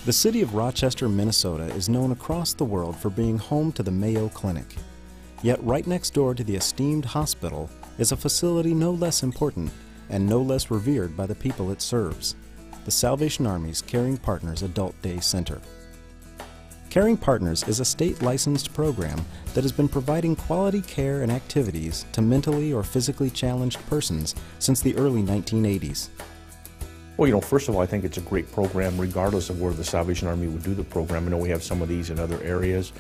The city of Rochester, Minnesota is known across the world for being home to the Mayo Clinic. Yet right next door to the esteemed hospital is a facility no less important and no less revered by the people it serves, the Salvation Army's Caring Partners Adult Day Center. Caring Partners is a state-licensed program that has been providing quality care and activities to mentally or physically challenged persons since the early 1980s. Well, first of all, I think it's a great program regardless of where the Salvation Army would do the program. I know we have some of these in other areas,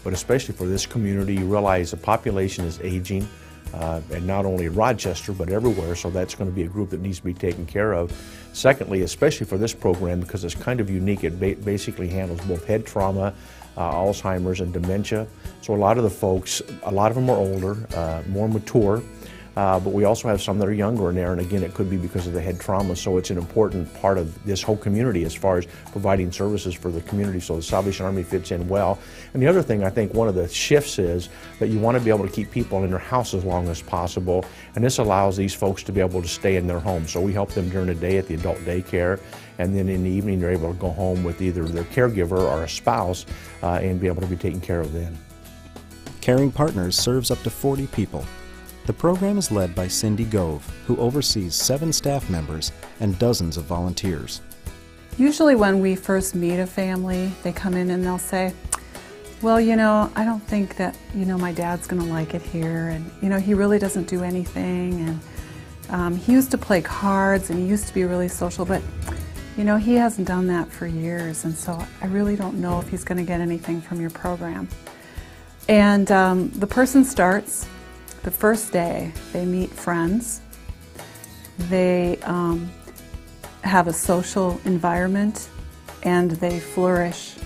but especially for this community, you realize the population is aging, and not only Rochester, but everywhere, so that's going to be a group that needs to be taken care of. Secondly, especially for this program, because it's kind of unique, it basically handles both head trauma, Alzheimer's, and dementia. So a lot of the folks, a lot of them are older, more mature, but we also have some that are younger in there, and again, it could be because of the head trauma, so it's an important part of this whole community as far as providing services for the community, so the Salvation Army fits in well. And the other thing, I think one of the shifts is that you want to be able to keep people in their house as long as possible, and this allows these folks to be able to stay in their home. So we help them during the day at the adult daycare, and then in the evening they're able to go home with either their caregiver or a spouse and be able to be taken care of then. Caring Partners serves up to 40 people. The program is led by Cindy Gove, who oversees 7 staff members and dozens of volunteers. Usually when we first meet a family, they come in and they'll say, well, I don't think that, my dad's going to like it here, and, he really doesn't do anything, and he used to play cards, and he used to be really social, but, he hasn't done that for years, and so I really don't know if he's going to get anything from your program. And the person starts. The first day, they meet friends, they have a social environment, and they flourish.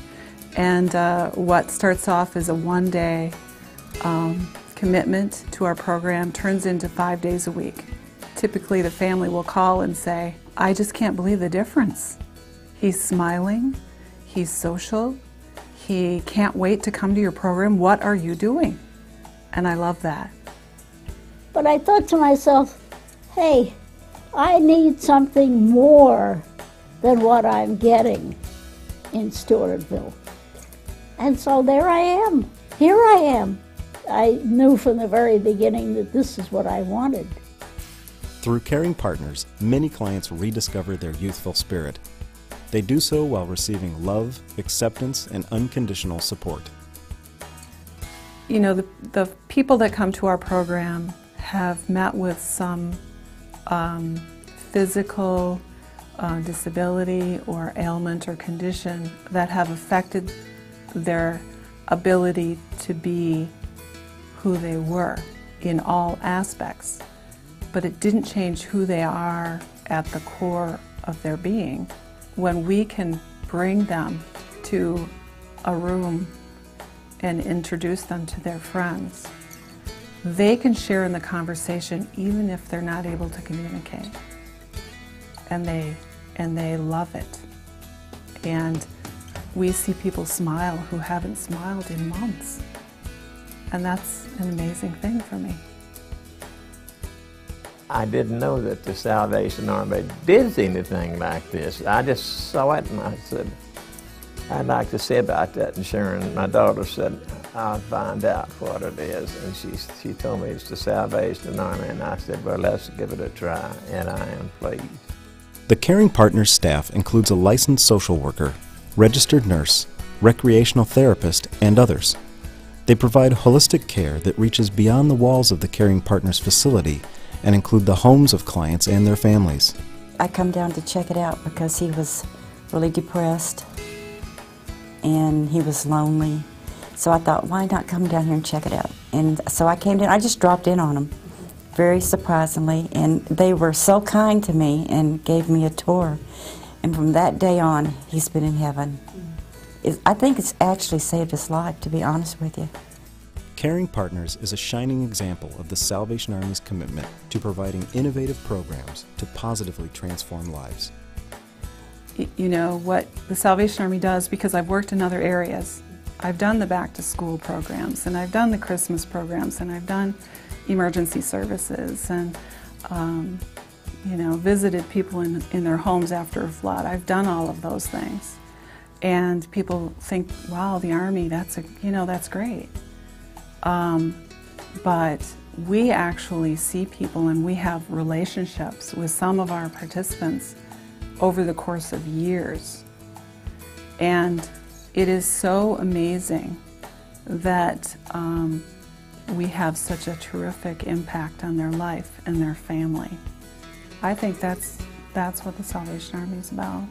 And what starts off as a one-day commitment to our program turns into 5 days a week. Typically, the family will call and say, I just can't believe the difference. He's smiling, he's social, he can't wait to come to your program. What are you doing? And I love that. But I thought to myself, hey, I need something more than what I'm getting in Stewartville. And so there I am. Here I am. I knew from the very beginning that this is what I wanted. Through Caring Partners, many clients rediscover their youthful spirit. They do so while receiving love, acceptance, and unconditional support. The people that come to our program have met with some physical disability or ailment or condition that have affected their ability to be who they were in all aspects. But it didn't change who they are at the core of their being. When we can bring them to a room and introduce them to their friends, they can share in the conversation even if they're not able to communicate. And they love it. And we see people smile who haven't smiled in months. And that's an amazing thing for me. I didn't know that the Salvation Army did anything like this. I just saw it and I said, I'd like to see about that. And Sharon, my daughter, said, I'll find out what it is. And she told me it's the Salvation Army, and I said, well, let's give it a try, and I am pleased. The Caring Partners staff includes a licensed social worker, registered nurse, recreational therapist, and others. They provide holistic care that reaches beyond the walls of the Caring Partners facility and include the homes of clients and their families. I come down to check it out because he was really depressed and he was lonely. So I thought, why not come down here and check it out? And so I came down, I just dropped in on them, very surprisingly, and they were so kind to me and gave me a tour. And from that day on, he's been in heaven. I think it's actually saved his life, to be honest with you. Caring Partners is a shining example of the Salvation Army's commitment to providing innovative programs to positively transform lives. What the Salvation Army does, because I've worked in other areas, I've done the back-to-school programs, and I've done the Christmas programs, and I've done emergency services, and visited people in their homes after a flood. I've done all of those things. And people think, wow, the Army, that's great. But we actually see people, and we have relationships with some of our participants over the course of years. And it is so amazing that we have such a terrific impact on their life and their family. I think that's what the Salvation Army is about.